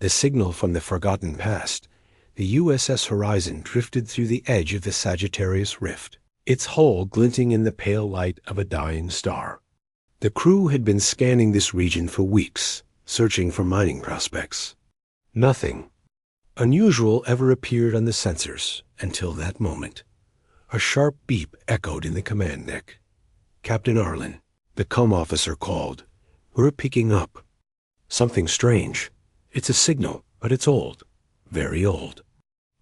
The signal from the forgotten past, the USS Horizon drifted through the edge of the Sagittarius Rift, its hull glinting in the pale light of a dying star. The crew had been scanning this region for weeks, searching for mining prospects. Nothing unusual ever appeared on the sensors until that moment. A sharp beep echoed in the command deck. "Captain Arlen," the comm officer called. "We're picking up something strange. It's a signal, but it's old. Very old."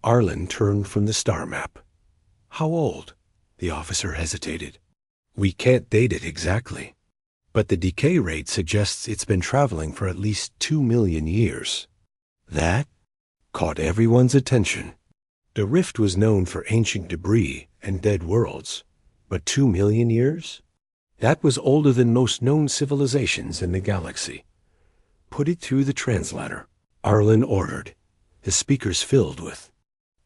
Arlen turned from the star map. "How old?" The officer hesitated. "We can't date it exactly, but the decay rate suggests it's been traveling for at least 2 million years. That caught everyone's attention. The rift was known for ancient debris and dead worlds, but 2 million years? That was older than most known civilizations in the galaxy. "Put it through the translator," Arlen ordered, his speakers filled with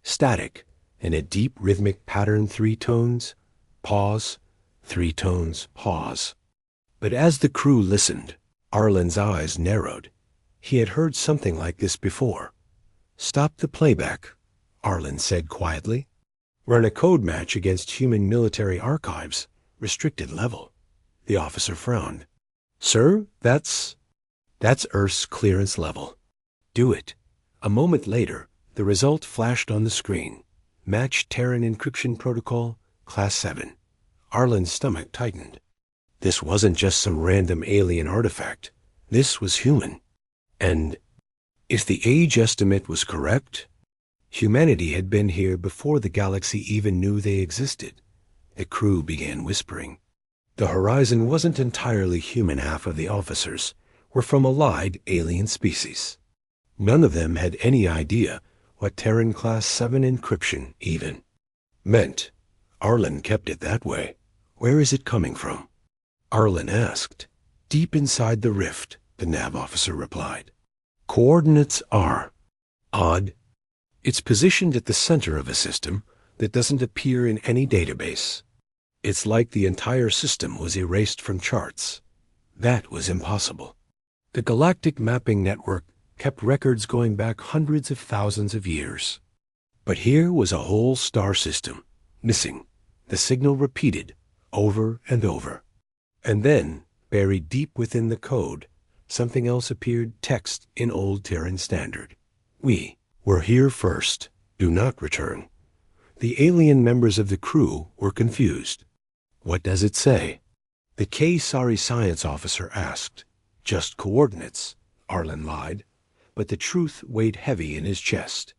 static in a deep rhythmic pattern, 3 tones, pause, 3 tones, pause. But as the crew listened, Arlen's eyes narrowed. He had heard something like this before. "Stop the playback," Arlen said quietly. "Run a code match against human military archives, restricted level." The officer frowned. "Sir, that's Earth's clearance level." "Do it." A moment later, the result flashed on the screen. Match Terran encryption protocol, Class 7. Arlen's stomach tightened. This wasn't just some random alien artifact. This was human. And if the age estimate was correct, humanity had been here before the galaxy even knew they existed. The crew began whispering. The Horizon wasn't entirely human. Half of the officers were from allied alien species. None of them had any idea what Terran Class 7 encryption even meant. Arlen kept it that way. "Where is it coming from?" Arlen asked. "Deep inside the rift," the nav officer replied. "Coordinates are odd. It's positioned at the center of a system that doesn't appear in any database. It's like the entire system was erased from charts. That was impossible. The Galactic Mapping Network kept records going back hundreds of thousands of years. But here was a whole star system, missing. The signal repeated, over and over. And then, buried deep within the code, something else appeared, text in Old Terran Standard. "We were here first. Do not return." The alien members of the crew were confused. "What does it say?" The K-Sari science officer asked. "Just coordinates," Arlen lied, but the truth weighed heavy in his chest.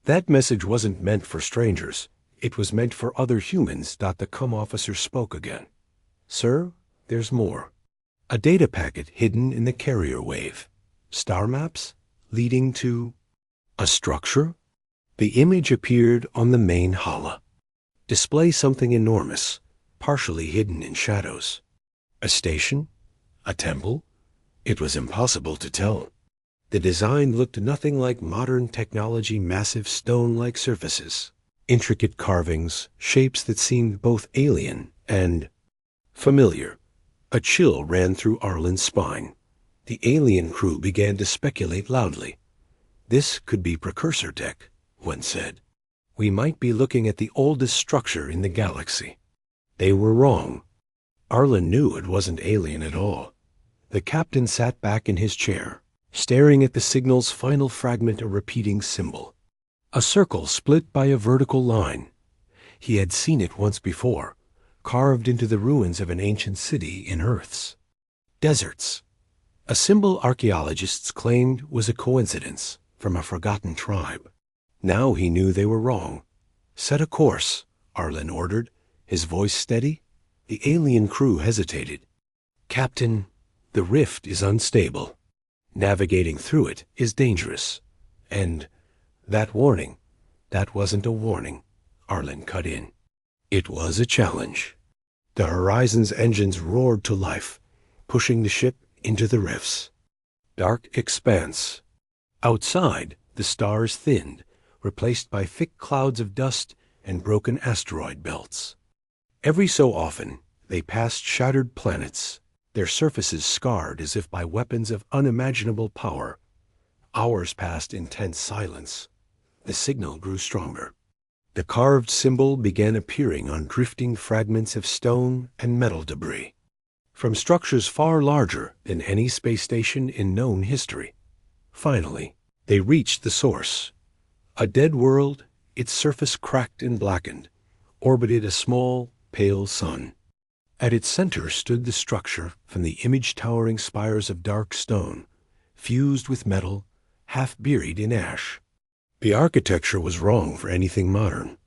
That message wasn't meant for strangers. It was meant for other humans. The comm officer spoke again. "Sir, there's more. A data packet hidden in the carrier wave. Star maps leading to a structure." The image appeared on the main hala. Display something enormous, partially hidden in shadows. A station? A temple? It was impossible to tell. The design looked nothing like modern technology. Massive stone-like surfaces, intricate carvings, shapes that seemed both alien and familiar. A chill ran through Arlen's spine. The alien crew began to speculate loudly. "This could be precursor tech," one said. "We might be looking at the oldest structure in the galaxy." They were wrong. Arlen knew it wasn't alien at all. The captain sat back in his chair, staring at the signal's final fragment, a repeating symbol. A circle split by a vertical line. He had seen it once before, carved into the ruins of an ancient city in Earth's deserts. A symbol archaeologists claimed was a coincidence from a forgotten tribe. Now he knew they were wrong. "Set a course," Arlen ordered, his voice steady. The alien crew hesitated. "Captain, the rift is unstable. Navigating through it is dangerous. And that warning, that wasn't a warning," Arlen cut in. It was a challenge. The Horizon's engines roared to life, pushing the ship into the rifts. Dark expanse. Outside, the stars thinned, replaced by thick clouds of dust and broken asteroid belts. Every so often, they passed shattered planets, their surfaces scarred as if by weapons of unimaginable power. Hours passed in tense silence. The signal grew stronger. The carved symbol began appearing on drifting fragments of stone and metal debris, from structures far larger than any space station in known history. Finally, they reached the source. A dead world, its surface cracked and blackened, orbited a small, pale sun. At its center stood the structure from the image-towering spires of dark stone, fused with metal, half buried in ash. The architecture was wrong for anything modern.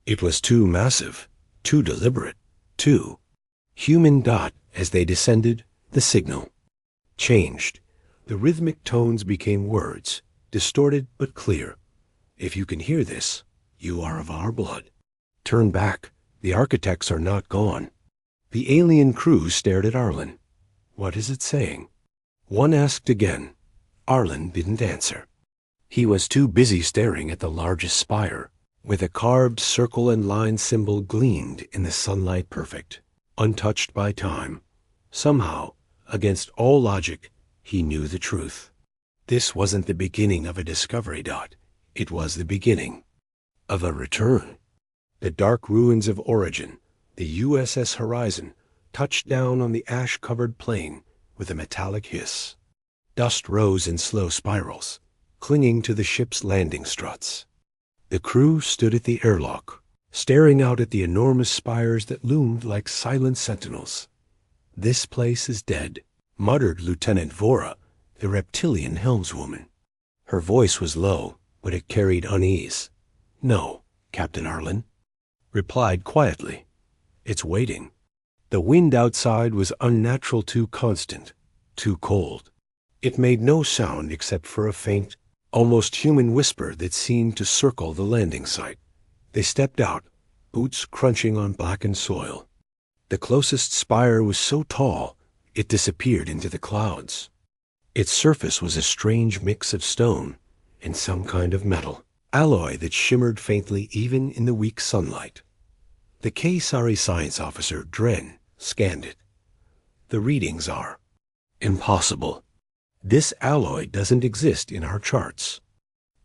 It was too massive, too deliberate, too human. As they descended, the signal changed. The rhythmic tones became words, distorted but clear. If you can hear this, you are of our blood. Turn back. The architects are not gone. The alien crew stared at Arlen. What is it saying? One asked again. Arlen didn't answer. He was too busy staring at the largest spire, where the carved circle and line symbol gleamed in the sunlight perfect, untouched by time. Somehow, against all logic, he knew the truth. This wasn't the beginning of a discovery. It was the beginning of a return. The dark ruins of origin, the USS Horizon, touched down on the ash-covered plain with a metallic hiss. Dust rose in slow spirals, clinging to the ship's landing struts. The crew stood at the airlock, staring out at the enormous spires that loomed like silent sentinels. "This place is dead," muttered Lieutenant Vora, the reptilian helmswoman. Her voice was low, but it carried unease. "No," Captain Arlen replied quietly. "It's waiting." The wind outside was unnatural, too constant, too cold. It made no sound except for a faint, almost human whisper that seemed to circle the landing site. They stepped out, boots crunching on blackened soil. The closest spire was so tall, it disappeared into the clouds. Its surface was a strange mix of stone and some kind of metal, alloy that shimmered faintly even in the weak sunlight. The Kesari science officer, Dren, scanned it. "The readings are impossible. This alloy doesn't exist in our charts.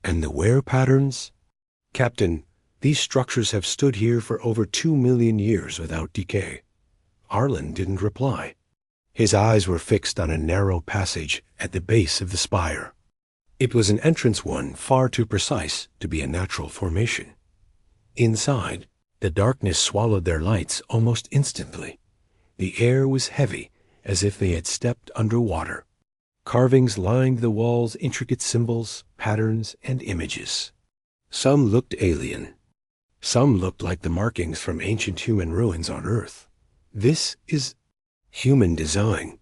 And the wear patterns? Captain, these structures have stood here for over 2 million years without decay." Arlen didn't reply. His eyes were fixed on a narrow passage at the base of the spire. It was an entrance one far too precise to be a natural formation. Inside, the darkness swallowed their lights almost instantly. The air was heavy, as if they had stepped underwater. Carvings lined the walls, intricate symbols, patterns, and images. Some looked alien. Some looked like the markings from ancient human ruins on Earth. "This is human design,"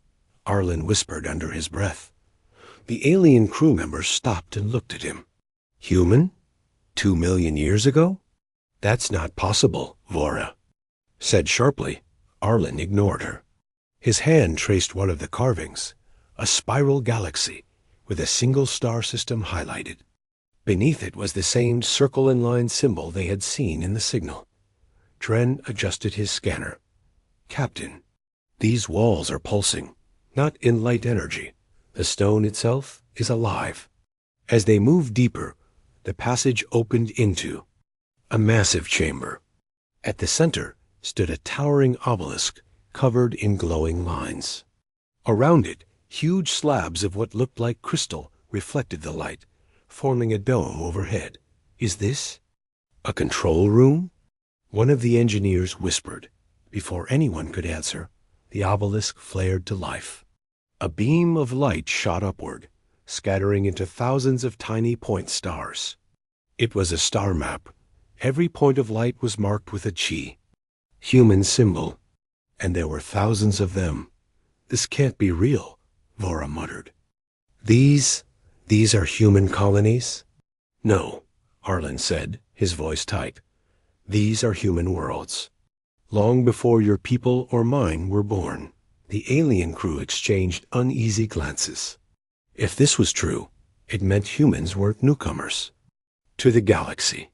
Arlen whispered under his breath. The alien crew members stopped and looked at him. "Human? 2 million years ago? That's not possible," Vora said sharply. Arlen ignored her. His hand traced one of the carvings, a spiral galaxy with a single star system highlighted. Beneath it was the same circle and line symbol they had seen in the signal. Dren adjusted his scanner. "Captain, these walls are pulsing, not in light energy. The stone itself is alive." As they moved deeper, the passage opened into a massive chamber. At the center stood a towering obelisk covered in glowing lines. Around it, huge slabs of what looked like crystal reflected the light, forming a dome overhead. "Is this a control room?" one of the engineers whispered. Before anyone could answer, the obelisk flared to life. A beam of light shot upward, scattering into thousands of tiny point stars. It was a star map. Every point of light was marked with a chi, human symbol, and there were thousands of them. "This can't be real," Vora muttered. These are human colonies?" "No," Arlen said, his voice tight. "These are human worlds. Long before your people or mine were born." The alien crew exchanged uneasy glances. If this was true, it meant humans weren't newcomers to the galaxy.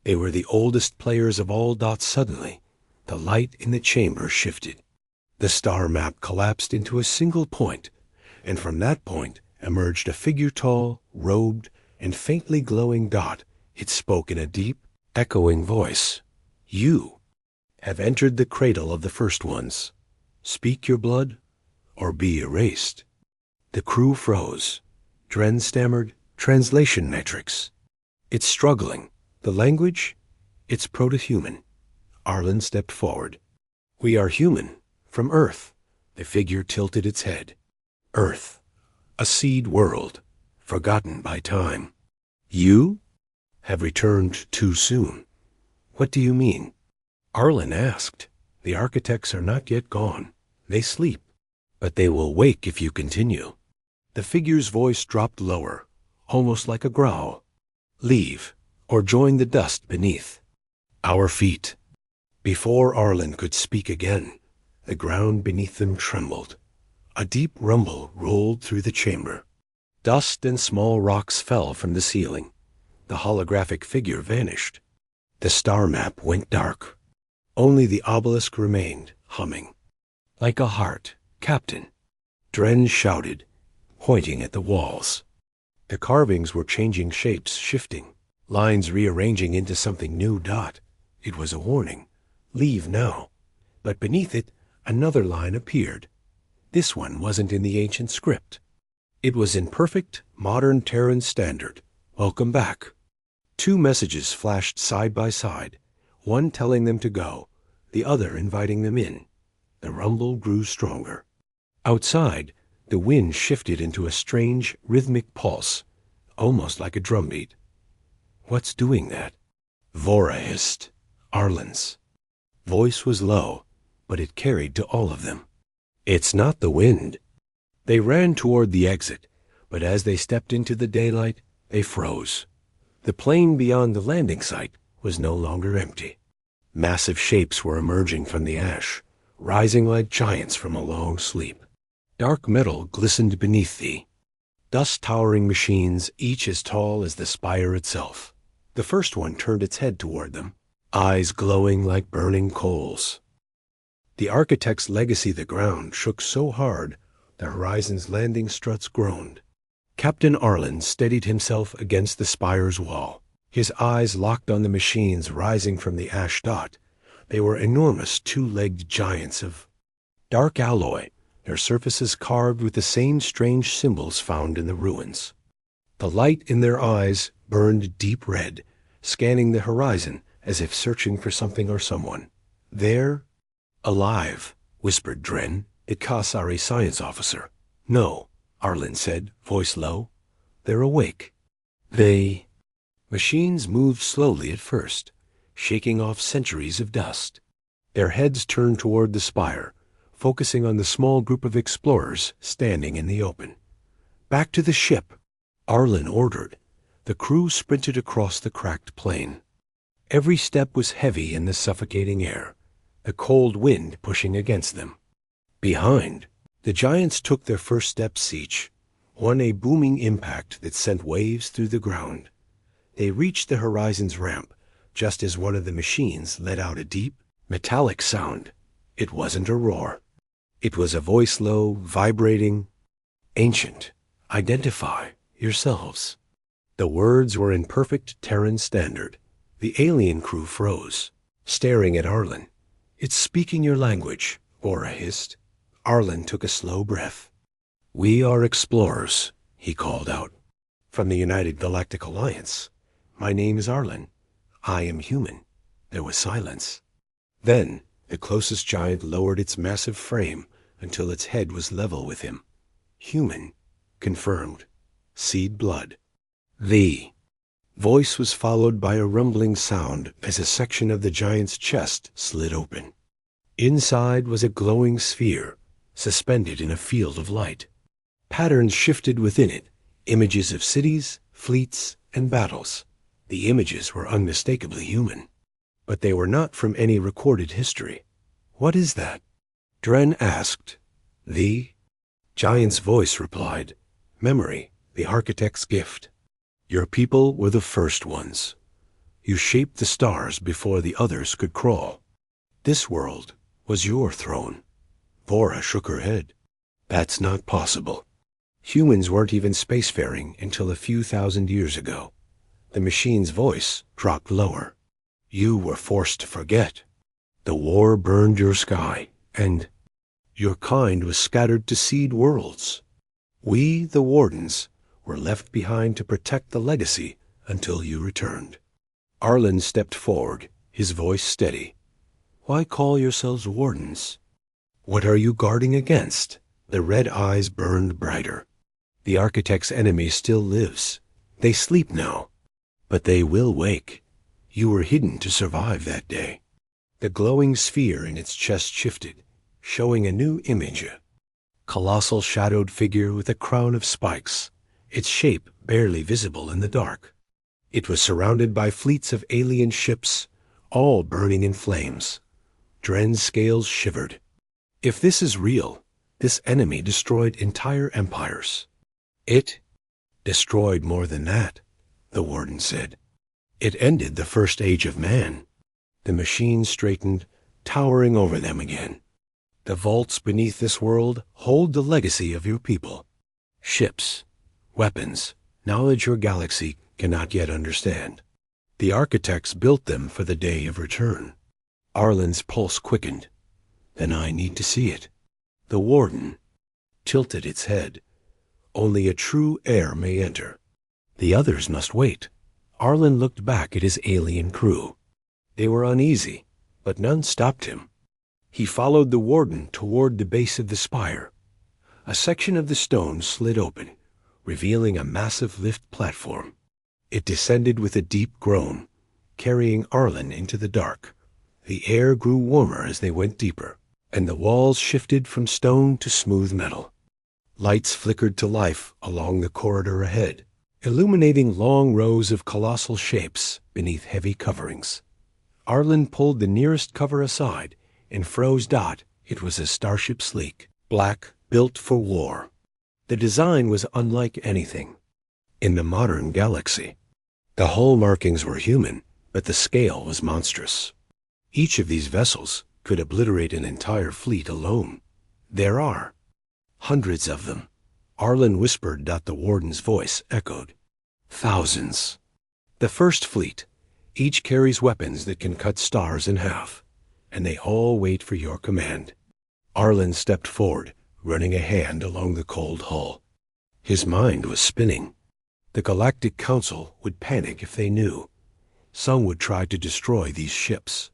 They were the oldest players of all. Suddenly, the light in the chamber shifted. The star map collapsed into a single point, and from that point, emerged a figure tall, robed, and faintly glowing dot. It spoke in a deep, echoing voice. You have entered the cradle of the first ones. Speak your blood, or be erased. The crew froze. Dren stammered, translation metrics. It's struggling. The language? It's proto-human. Arlen stepped forward. We are human, from Earth. The figure tilted its head. Earth, a seed world, forgotten by time. You have returned too soon. What do you mean? Arlen asked. The architects are not yet gone. They sleep, but they will wake if you continue. The figure's voice dropped lower, almost like a growl. Leave, or join the dust beneath. Our feet. Before Arlen could speak again, the ground beneath them trembled. A deep rumble rolled through the chamber. Dust and small rocks fell from the ceiling. The holographic figure vanished. The star map went dark. Only the obelisk remained, humming. Like a heart, Captain. Dren shouted, pointing at the walls. The carvings were changing shapes, shifting, lines rearranging into something new. It was a warning. Leave now. But beneath it, another line appeared. This one wasn't in the ancient script. It was in perfect, modern Terran standard. Welcome back. Two messages flashed side by side, one telling them to go, the other inviting them in. The rumble grew stronger. Outside, the wind shifted into a strange, rhythmic pulse, almost like a drumbeat. What's doing that? Vora hissed. Arlen's voice was low, but it carried to all of them. It's not the wind. They ran toward the exit, but as they stepped into the daylight, they froze. The plain beyond the landing site was no longer empty. Massive shapes were emerging from the ash, rising like giants from a long sleep. Dark metal glistened beneath thee. Dust-towering machines, each as tall as the spire itself. The first one turned its head toward them, eyes glowing like burning coals. The architect's legacy, the ground, shook so hard the horizon's landing struts groaned. Captain Arlen steadied himself against the spire's wall. His eyes locked on the machines rising from the ash dot. They were enormous two-legged giants of dark alloy, their surfaces carved with the same strange symbols found in the ruins. The light in their eyes burned deep red, scanning the horizon as if searching for something or someone. They're alive, whispered Dren, Ikasari science officer. No, Arlen said, voice low. They're awake. Machines moved slowly at first, shaking off centuries of dust. Their heads turned toward the spire, focusing on the small group of explorers standing in the open. Back to the ship, Arlen ordered. The crew sprinted across the cracked plain. Every step was heavy in the suffocating air, the cold wind pushing against them. Behind, the giants took their first steps each, one a booming impact that sent waves through the ground. They reached the horizon's ramp, just as one of the machines let out a deep, metallic sound. It wasn't a roar. It was a voice low, vibrating, ancient. Identify yourselves. The words were in perfect Terran standard. The alien crew froze, staring at Arlen. It's speaking your language, Vora hissed. Arlen took a slow breath. We are explorers, he called out. From the United Galactic Alliance. My name is Arlen. I am human. There was silence. Then, the closest giant lowered its massive frame until its head was level with him. Human, confirmed. Seed blood. The voice was followed by a rumbling sound as a section of the giant's chest slid open. Inside was a glowing sphere, suspended in a field of light. Patterns shifted within it, images of cities, fleets, and battles. The images were unmistakably human, but they were not from any recorded history. What is that? Dren asked. The giant's voice replied. Memory, the architect's gift. Your people were the first ones. You shaped the stars before the others could crawl. This world was your throne. Vora shook her head. That's not possible. Humans weren't even spacefaring until a few thousand years ago. The machine's voice dropped lower. You were forced to forget. The war burned your sky, and your kind was scattered to seed worlds. We, the Wardens, were left behind to protect the legacy until you returned. Arlen stepped forward, his voice steady. Why call yourselves Wardens? What are you guarding against? The red eyes burned brighter. The Architect's enemy still lives. They sleep now, but they will wake. You were hidden to survive that day. The glowing sphere in its chest shifted, showing a new image. A colossal shadowed figure with a crown of spikes, its shape barely visible in the dark. It was surrounded by fleets of alien ships, all burning in flames. Dren's scales shivered. If this is real, this enemy destroyed entire empires. It destroyed more than that, the Warden said. It ended the first age of man. The machine straightened, towering over them again. The vaults beneath this world hold the legacy of your people. Ships, weapons, knowledge your galaxy cannot yet understand. The Architects built them for the day of return. Arlen's pulse quickened. Then I need to see it. The Warden tilted its head. Only a true heir may enter. The others must wait. Arlen looked back at his alien crew. They were uneasy, but none stopped him. He followed the Warden toward the base of the spire. A section of the stone slid open, revealing a massive lift platform. It descended with a deep groan, carrying Arlen into the dark. The air grew warmer as they went deeper, and the walls shifted from stone to smooth metal. Lights flickered to life along the corridor ahead, illuminating long rows of colossal shapes beneath heavy coverings. Arlen pulled the nearest cover aside and froze Dot. It was a starship sleek, black, built for war. The design was unlike anything in the modern galaxy. The hull markings were human, but the scale was monstrous. Each of these vessels could obliterate an entire fleet alone. There are hundreds of them. Arlen whispered. The Warden's voice echoed. Thousands. The first fleet. Each carries weapons that can cut stars in half, and they all wait for your command. Arlen stepped forward, running a hand along the cold hull. His mind was spinning. The Galactic Council would panic if they knew. Some would try to destroy these ships.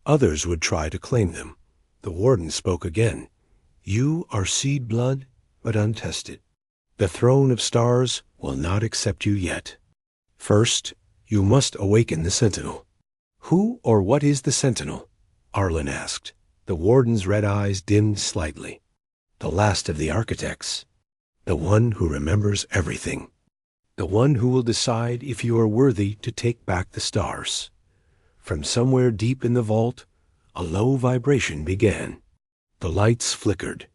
Others would try to claim them. The Warden spoke again. You are seed blood, but untested. The throne of stars will not accept you yet. First, you must awaken the Sentinel. Who or what is the Sentinel? Arlen asked. The Warden's red eyes dimmed slightly. The last of the Architects. The one who remembers everything. The one who will decide if you are worthy to take back the stars. From somewhere deep in the vault, a low vibration began. The lights flickered.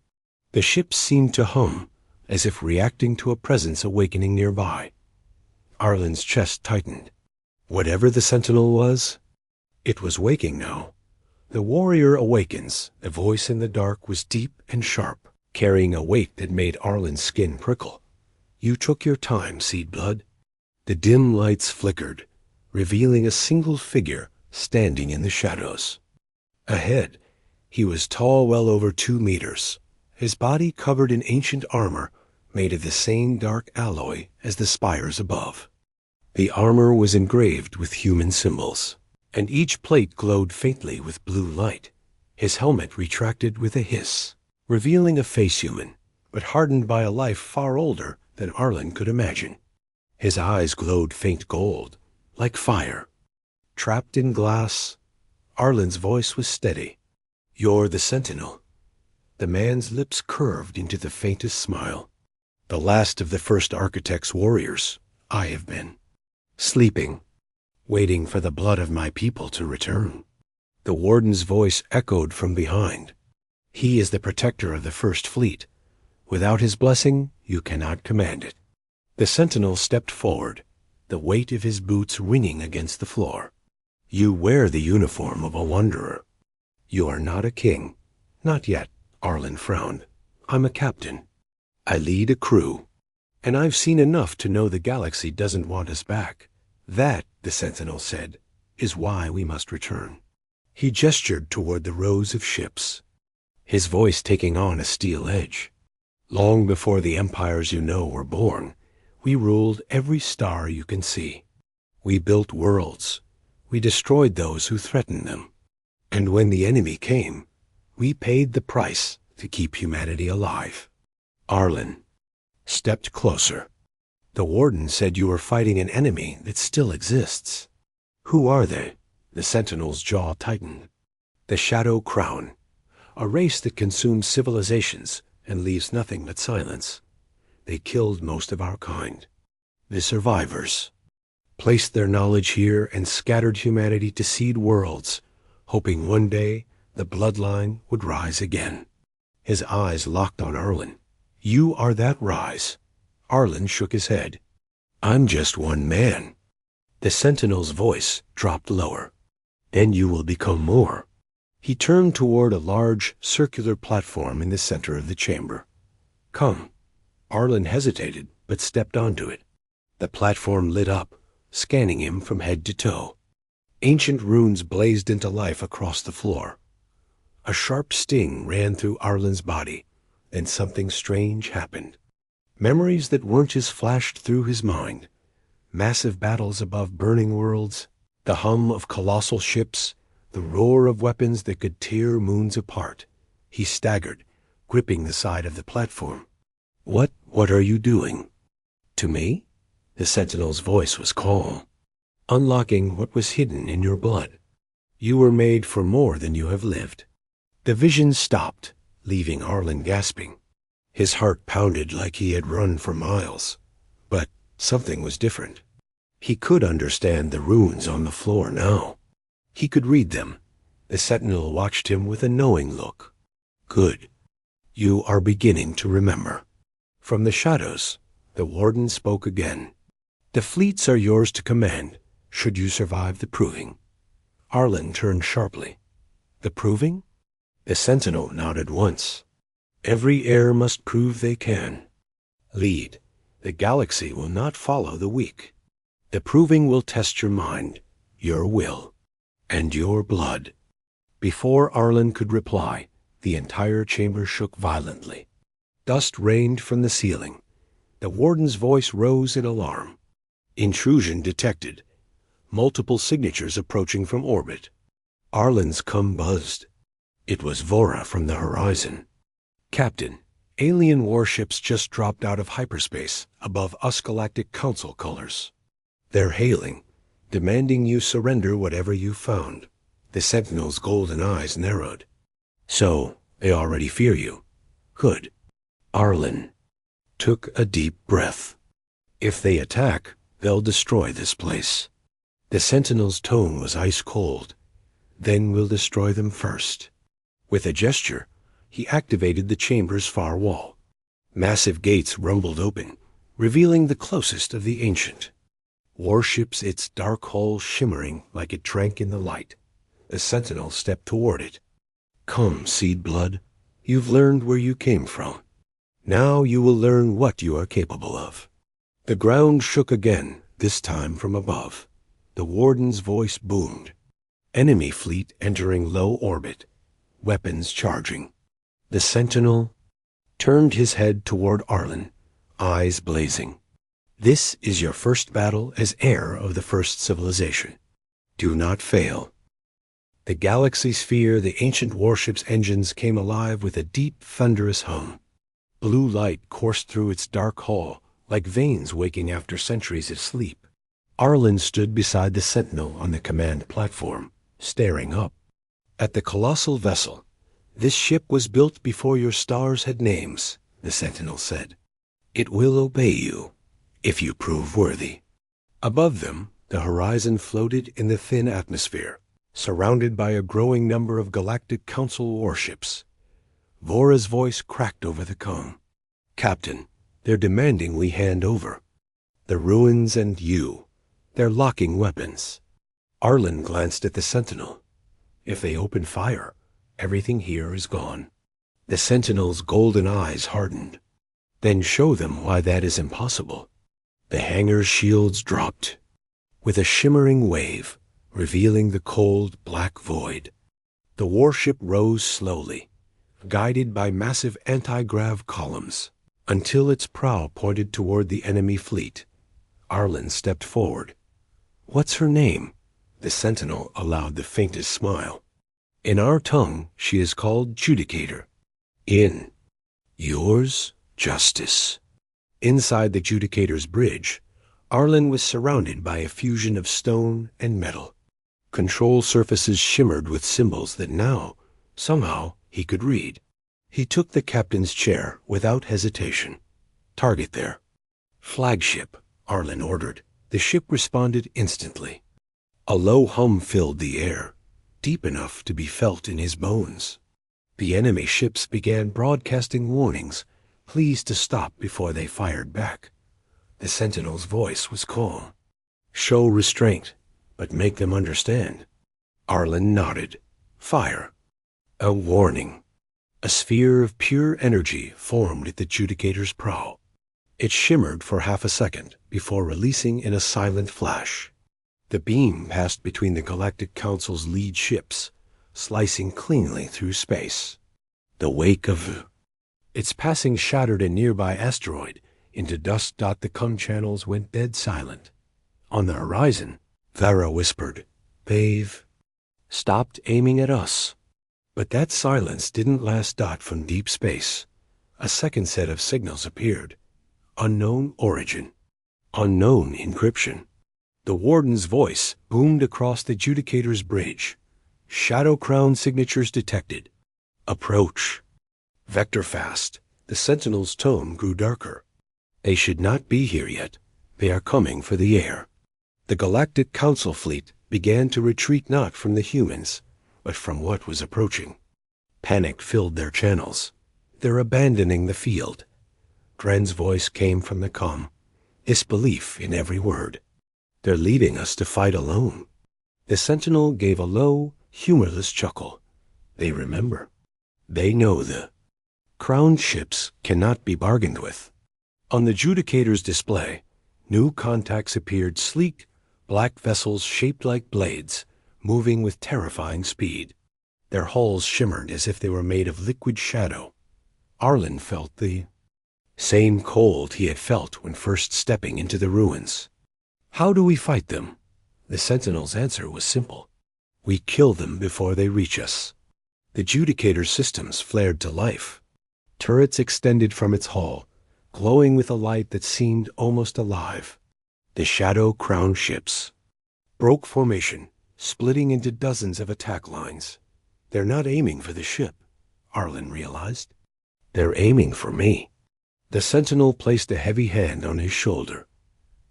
The ship seemed to hum, as if reacting to a presence awakening nearby. Arlen's chest tightened. Whatever the Sentinel was, it was waking now. The warrior awakens. The voice in the dark was deep and sharp, carrying a weight that made Arlen's skin prickle. You took your time, Seed Blood. The dim lights flickered, revealing a single figure standing in the shadows. Ahead, he was tall, well over 2 meters, his body covered in ancient armor made of the same dark alloy as the spires above. The armor was engraved with human symbols, and each plate glowed faintly with blue light. His helmet retracted with a hiss, revealing a face human, but hardened by a life far older than Arlen could imagine. His eyes glowed faint gold, like fire. Trapped in glass, Arlen's voice was steady. You're the Sentinel. The man's lips curved into the faintest smile. The last of the first Architect's warriors, I have been. Sleeping, waiting for the blood of my people to return. The Warden's voice echoed from behind. He is the protector of the First Fleet. Without his blessing, you cannot command it. The Sentinel stepped forward, the weight of his boots ringing against the floor. You wear the uniform of a wanderer. You are not a king. Not yet, Arlen frowned. I'm a captain. I lead a crew, And I've seen enough to know the galaxy doesn't want us back. That, the Sentinel said, is why we must return. He gestured toward the rows of ships, his voice taking on a steel edge. Long before the empires you know were born, we ruled every star you can see. We built worlds. We destroyed those who threatened them. And when the enemy came, we paid the price to keep humanity alive. Arlen stepped closer. The Warden said you were fighting an enemy that still exists. Who are they? The Sentinel's jaw tightened. The Shadow Crown, a race that consumes civilizations and leaves nothing but silence. They killed most of our kind. The survivors placed their knowledge here and scattered humanity to seed worlds, hoping one day the bloodline would rise again. His eyes locked on Arlen. You are that rise. Arlen shook his head. I'm just one man. The Sentinel's voice dropped lower. And you will become more. He turned toward a large circular platform in the center of the chamber. Come. Arlen hesitated, but stepped onto it. The platform lit up, scanning him from head to toe. Ancient runes blazed into life across the floor. A sharp sting ran through Arlen's body, and something strange happened. Memories that weren't his flashed through his mind. Massive battles above burning worlds, the hum of colossal ships, the roar of weapons that could tear moons apart. He staggered, gripping the side of the platform. What are you doing? To me? The Sentinel's voice was calm. Unlocking what was hidden in your blood. You were made for more than you have lived. The vision stopped, leaving Arlen gasping. His heart pounded like he had run for miles. But something was different. He could understand the runes on the floor now. He could read them. The Sentinel watched him with a knowing look. Good. You are beginning to remember. From the shadows, the Warden spoke again. The fleets are yours to command, should you survive the proving. Arlen turned sharply. The proving? The Sentinel nodded once. Every heir must prove they can. Lead. The galaxy will not follow the weak. The proving will test your mind, your will, and your blood. Before Arlen could reply, the entire chamber shook violently. Dust rained from the ceiling. The Warden's voice rose in alarm. Intrusion detected. Multiple signatures approaching from orbit. Arlen's cum buzzed. It was Vora from the horizon. Captain, alien warships just dropped out of hyperspace above us Galactic Council colors. They're hailing, demanding you surrender whatever you found. The Sentinel's golden eyes narrowed. So, they already fear you. Good. Arlen took a deep breath. If they attack, they'll destroy this place. The Sentinel's tone was ice cold. Then we'll destroy them first. With a gesture, he activated the chamber's far wall. Massive gates rumbled open, revealing the closest of the ancient. Warships, its dark hull shimmering like it drank in the light. The Sentinel stepped toward it. Come, Seed Blood. You've learned where you came from. Now you will learn what you are capable of. The ground shook again, this time from above. The Warden's voice boomed. Enemy fleet entering low orbit. Weapons charging. The Sentinel turned his head toward Arlen, eyes blazing. This is your first battle as heir of the first civilization. Do not fail. The galaxy's fear, the ancient warship's engines came alive with a deep, thunderous hum. Blue light coursed through its dark hull, like veins waking after centuries of sleep. Arlen stood beside the Sentinel on the command platform, staring up. At the colossal vessel, this ship was built before your stars had names, the Sentinel said. It will obey you, if you prove worthy. Above them, the horizon floated in the thin atmosphere, surrounded by a growing number of Galactic Council warships. Vora's voice cracked over the comm. Captain, they're demanding we hand over. The ruins and you. They're locking weapons. Arlen glanced at the Sentinel. If they open fire, everything here is gone. The Sentinel's golden eyes hardened. Then show them why that is impossible. The hangar's shields dropped, with a shimmering wave, revealing the cold, black void. The warship rose slowly, guided by massive anti-grav columns, until its prow pointed toward the enemy fleet. Arlen stepped forward. "What's her name?" The sentinel allowed the faintest smile. "In our tongue, she is called Judicator. In yours, Justice." Inside the Judicator's bridge, Arlen was surrounded by a fusion of stone and metal. Control surfaces shimmered with symbols that now, somehow, he could read. He took the captain's chair without hesitation. "Target there." "Flagship," Arlen ordered. The ship responded instantly. A low hum filled the air, deep enough to be felt in his bones. The enemy ships began broadcasting warnings, pleased to stop before they fired back. The sentinel's voice was calm. "Show restraint, but make them understand." Arlen nodded. "Fire." A warning. A sphere of pure energy formed at the Judicator's prow. It shimmered for half a second before releasing in a silent flash. The beam passed between the Galactic Council's lead ships, slicing cleanly through space. The wake of its passing shattered a nearby asteroid into dust. The com channels went dead silent. On the horizon, Vara whispered, "They've stopped aiming at us." But that silence didn't last. From deep space, a second set of signals appeared. Unknown origin. Unknown encryption. The warden's voice boomed across the Judicator's bridge. "Shadow Crown signatures detected. Approach." Vector fast. The sentinel's tone grew darker. "They should not be here yet. They are coming for the air." The Galactic Council fleet began to retreat, not from the humans, but from what was approaching. Panic filled their channels. "They're abandoning the field." Dren's voice came from the comm, disbelief in every word. "They're leaving us to fight alone." The sentinel gave a low, humorless chuckle. "They remember. They know the crowned ships cannot be bargained with." On the Judicator's display, new contacts appeared, sleek, black vessels shaped like blades, moving with terrifying speed. Their hulls shimmered as if they were made of liquid shadow. Arlen felt the same cold he had felt when first stepping into the ruins. "How do we fight them?" The sentinel's answer was simple. "We kill them before they reach us." The Judicator's systems flared to life. Turrets extended from its hull, glowing with a light that seemed almost alive. The shadow crowned ships broke formation, splitting into dozens of attack lines. "They're not aiming for the ship," Arlen realized. "They're aiming for me." The sentinel placed a heavy hand on his shoulder.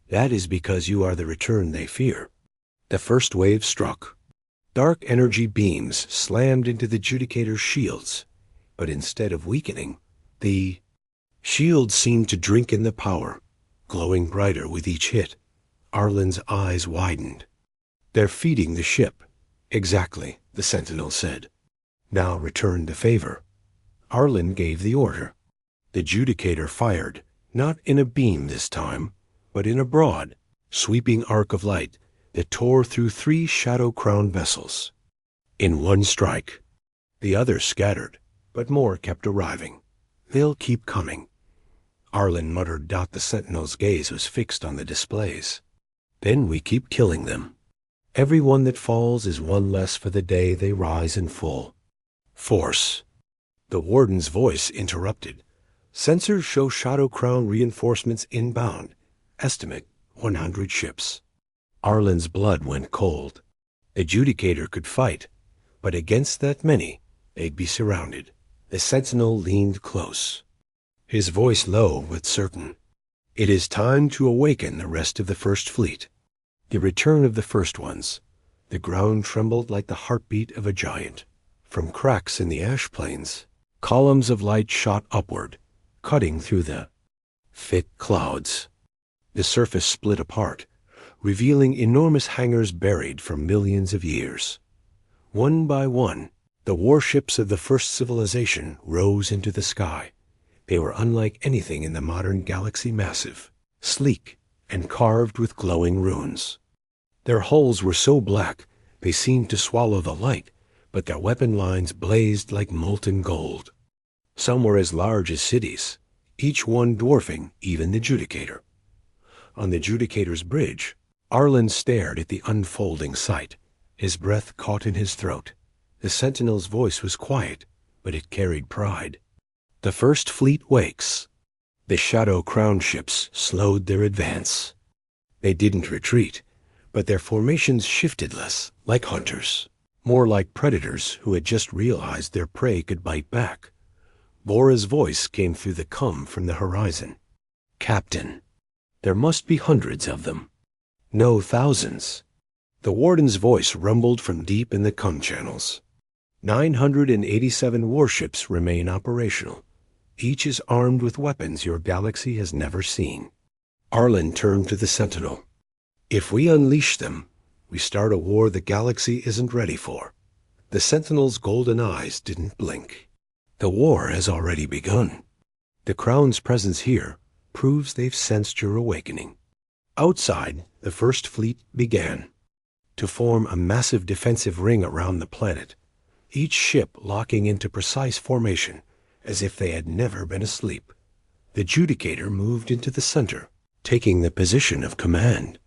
"That is because you are the return they fear." The first wave struck. Dark energy beams slammed into the Judicator's shields, but instead of weakening, the shields seemed to drink in the power, glowing brighter with each hit. Arlen's eyes widened. "They're feeding the ship." "Exactly," the sentinel said. "Now return the favor." Arlen gave the order. The Judicator fired, not in a beam this time, but in a broad, sweeping arc of light that tore through 3 shadow-crowned vessels. In one strike, the others scattered, but more kept arriving. "They'll keep coming." Arlen muttered. The sentinel's gaze was fixed on the displays. "Then we keep killing them. Every one that falls is one less for the day they rise in full force." The warden's voice interrupted. "Sensors show Shadow Crown reinforcements inbound. Estimate 100 ships." Arlen's blood went cold. The Judicator could fight, but against that many, they'd be surrounded. The sentinel leaned close, his voice low but certain. "It is time to awaken the rest of the First Fleet." The return of the first ones. The ground trembled like the heartbeat of a giant. From cracks in the ash plains, columns of light shot upward, cutting through the thick clouds. The surface split apart, revealing enormous hangars buried for millions of years. One by one, the warships of the first civilization rose into the sky. They were unlike anything in the modern galaxy, massive, sleek, and carved with glowing runes. Their hulls were so black they seemed to swallow the light, but their weapon lines blazed like molten gold. Some were as large as cities, each one dwarfing even the Judicator. On the Judicator's bridge, Arlen stared at the unfolding sight, his breath caught in his throat. The Sentinel's voice was quiet, but it carried pride. The First Fleet wakes. The Shadow Crown ships slowed their advance. They didn't retreat, but their formations shifted less, like hunters, more like predators who had just realized their prey could bite back. Bora's voice came through the cum from the horizon. "Captain, there must be hundreds of them. No, thousands." The Warden's voice rumbled from deep in the cum channels. 987 warships remain operational. Each is armed with weapons your galaxy has never seen. Arlen turned to the Sentinel. "If we unleash them, we start a war the galaxy isn't ready for." The Sentinel's golden eyes didn't blink. "The war has already begun. The Crown's presence here proves they've sensed your awakening." Outside, the First Fleet began to form a massive defensive ring around the planet, each ship locking into precise formation as if they had never been asleep. The Judicator moved into the center, taking the position of command.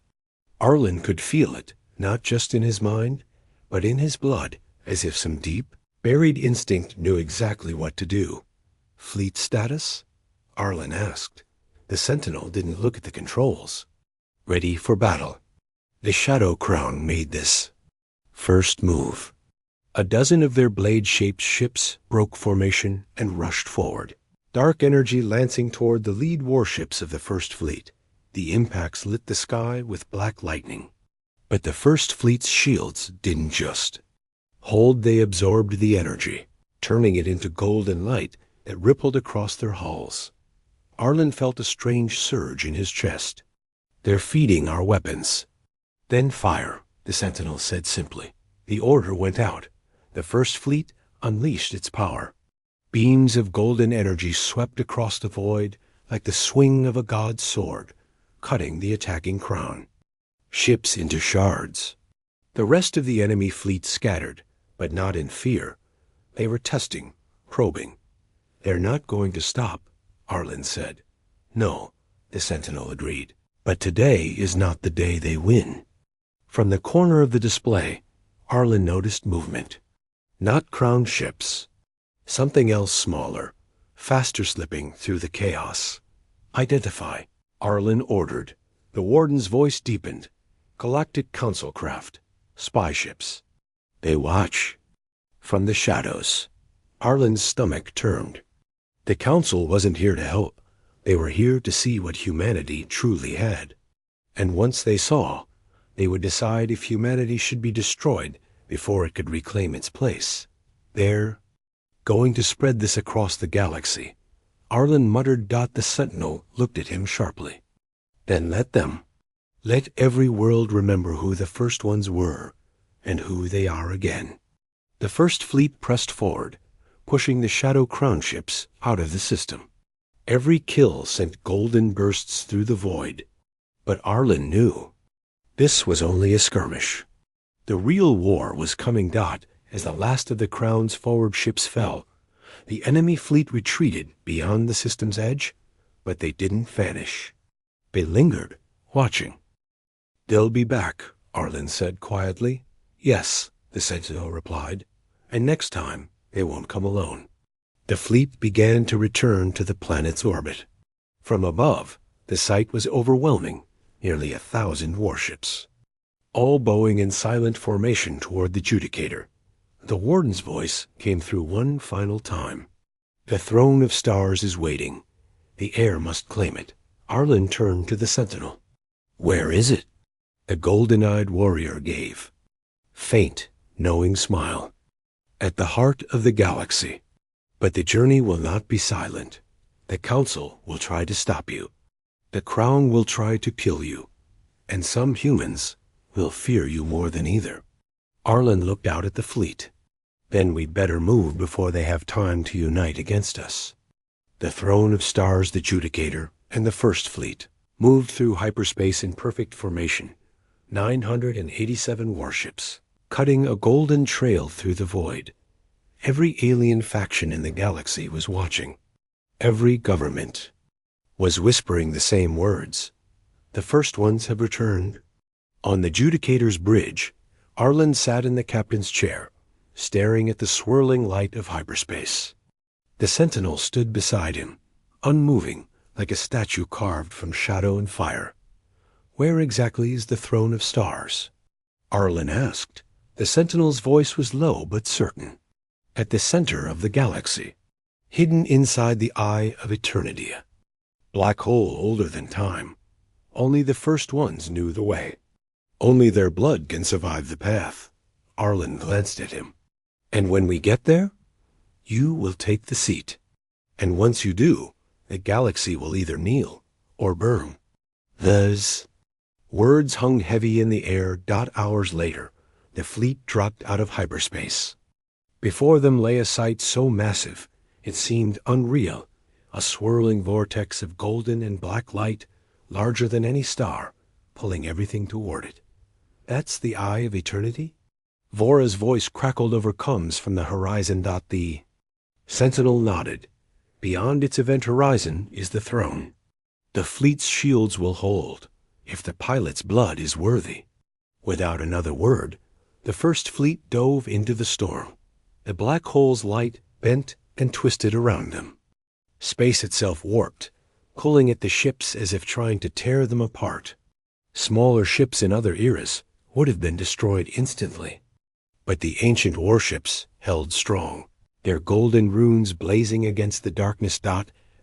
Arlen could feel it, not just in his mind, but in his blood, as if some deep, buried instinct knew exactly what to do. "Fleet status?" Arlen asked. The Sentinel didn't look at the controls. "Ready for battle." The Shadow Crown made this first move. A dozen of their blade-shaped ships broke formation and rushed forward, dark energy lancing toward the lead warships of the First Fleet. The impacts lit the sky with black lightning. But the First Fleet's shields didn't just hold, they absorbed the energy, turning it into golden light that rippled across their hulls. Arlen felt a strange surge in his chest. "They're feeding our weapons." "Then fire," the Sentinel said simply. The order went out. The First Fleet unleashed its power. Beams of golden energy swept across the void like the swing of a god's sword, cutting the attacking Crown. Ships into shards. The rest of the enemy fleet scattered, but not in fear. They were testing, probing. "They're not going to stop," Arlen said. "No," the Sentinel agreed. "But today is not the day they win." From the corner of the display, Arlen noticed movement. Not Crown ships. Something else smaller, faster slipping through the chaos. "Identify," Arlen ordered. The Warden's voice deepened. "Galactic Council craft. Spy ships." "They watch." From the shadows. Arlen's stomach turned. The Council wasn't here to help. They were here to see what humanity truly had. And once they saw, they would decide if humanity should be destroyed before it could reclaim its place. "They're going to spread this across the galaxy." Arlen muttered. The Sentinel looked at him sharply. "Then let them. Let every world remember who the first ones were and who they are again." The First Fleet pressed forward, pushing the Shadow Crown ships out of the system. Every kill sent golden bursts through the void. But Arlen knew this was only a skirmish. The real war was coming. As the last of the Crown's forward ships fell, the enemy fleet retreated beyond the system's edge, but they didn't vanish. They lingered, watching. "They'll be back," Arlen said quietly. "Yes," the Sentinel replied. "And next time, they won't come alone." The fleet began to return to the planet's orbit. From above, the sight was overwhelming. Nearly 1,000 warships, all bowing in silent formation toward the Judicator. The Warden's voice came through one final time. "The throne of stars is waiting. The air must claim it." Arlen turned to the Sentinel. "Where is it?" The golden-eyed warrior gave faint, knowing smile. "At the heart of the galaxy. But the journey will not be silent. The Council will try to stop you. The Crown will try to kill you. And some humans will fear you more than either." Arlen looked out at the fleet. "Then we'd better move before they have time to unite against us." The throne of stars, the Judicator, and the First Fleet moved through hyperspace in perfect formation, 987 warships, cutting a golden trail through the void. Every alien faction in the galaxy was watching. Every government was whispering the same words. The first ones have returned. On the Judicator's bridge, Arlen sat in the captain's chair, staring at the swirling light of hyperspace. The Sentinel stood beside him, unmoving, like a statue carved from shadow and fire. "Where exactly is the throne of stars?" Arlen asked. The Sentinel's voice was low but certain. "At the center of the galaxy, hidden inside the eye of eternity. Black hole older than time. Only the first ones knew the way. Only their blood can survive the path." Arlen glanced at him. "And when we get there, you will take the seat. And once you do, the galaxy will either kneel or burn." Those words hung heavy in the air. Hours later, the fleet dropped out of hyperspace. Before them lay a sight so massive it seemed unreal, a swirling vortex of golden and black light, larger than any star, pulling everything toward it. "That's the eye of eternity?" Vora's voice crackled over comms from the horizon. The Sentinel nodded. "Beyond its event horizon is the throne. The fleet's shields will hold, if the pilot's blood is worthy." Without another word, the First Fleet dove into the storm. The black hole's light bent and twisted around them. Space itself warped, pulling at the ships as if trying to tear them apart. Smaller ships in other eras would have been destroyed instantly. But the ancient warships held strong, their golden runes blazing against the darkness.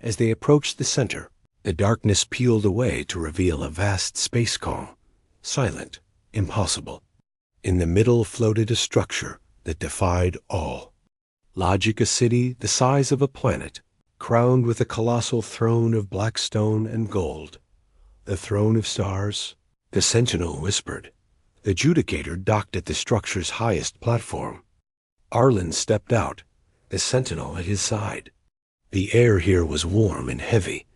As they approached the center, the darkness peeled away to reveal a vast space calm, silent, impossible. In the middle floated a structure that defied all. Logic, a city the size of a planet, crowned with a colossal throne of black stone and gold. "The throne of stars," the Sentinel whispered. The Judicator docked at the structure's highest platform. Arlen stepped out, the Sentinel at his side. The air here was warm and heavy,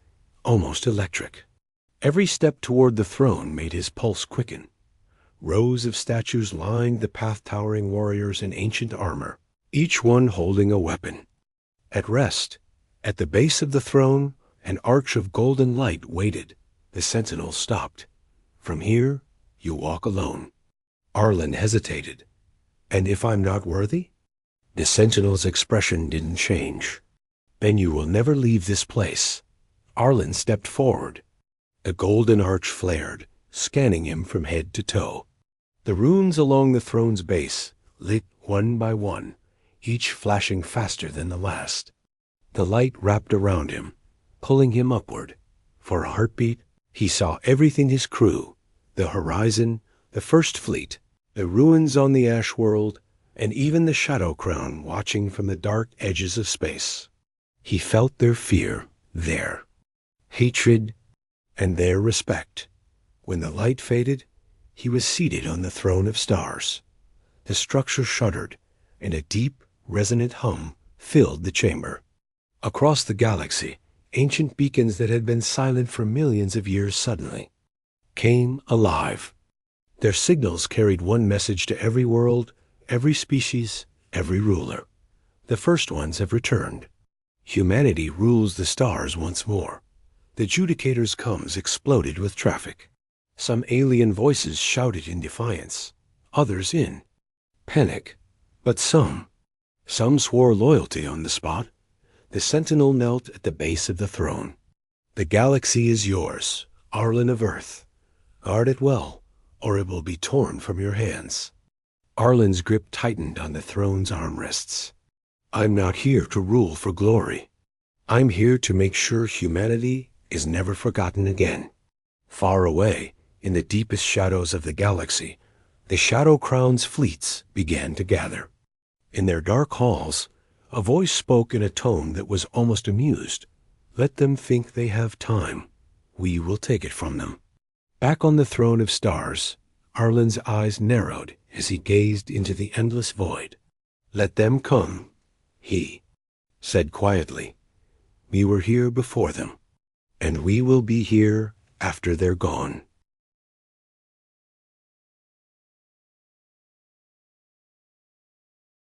almost electric. Every step toward the throne made his pulse quicken. Rows of statues lined the path, towering warriors in ancient armor, each one holding a weapon. At rest, at the base of the throne, an arch of golden light waited. The Sentinel stopped. "From here, you walk alone." Arlen hesitated. "And if I'm not worthy?" The Sentinel's expression didn't change. "Then you will never leave this place." Arlen stepped forward. A golden arch flared, scanning him from head to toe. The runes along the throne's base lit one by one, each flashing faster than the last. The light wrapped around him, pulling him upward. For a heartbeat, he saw everything: his crew, the horizon, the First Fleet, the ruins on the Ash World, and even the Shadow Crown watching from the dark edges of space. He felt their fear, their hatred, and their respect. When the light faded, he was seated on the throne of stars. The structure shuddered, and a deep, resonant hum filled the chamber. Across the galaxy, ancient beacons that had been silent for millions of years suddenly came alive. Their signals carried one message to every world, every species, every ruler. The first ones have returned. Humanity rules the stars once more. The Judicator's comms exploded with traffic. Some alien voices shouted in defiance, others in panic. But some swore loyalty on the spot. The Sentinel knelt at the base of the throne. "The galaxy is yours, Arlen of Earth. Guard it well, or it will be torn from your hands." Arlen's grip tightened on the throne's armrests. "I'm not here to rule for glory. I'm here to make sure humanity is never forgotten again." Far away, in the deepest shadows of the galaxy, the Shadow Crown's fleets began to gather. In their dark halls, a voice spoke in a tone that was almost amused. "Let them think they have time. We will take it from them." Back on the throne of stars, Arlen's eyes narrowed as he gazed into the endless void. "Let them come," he said quietly. We were here before them, and we will be here after they're gone.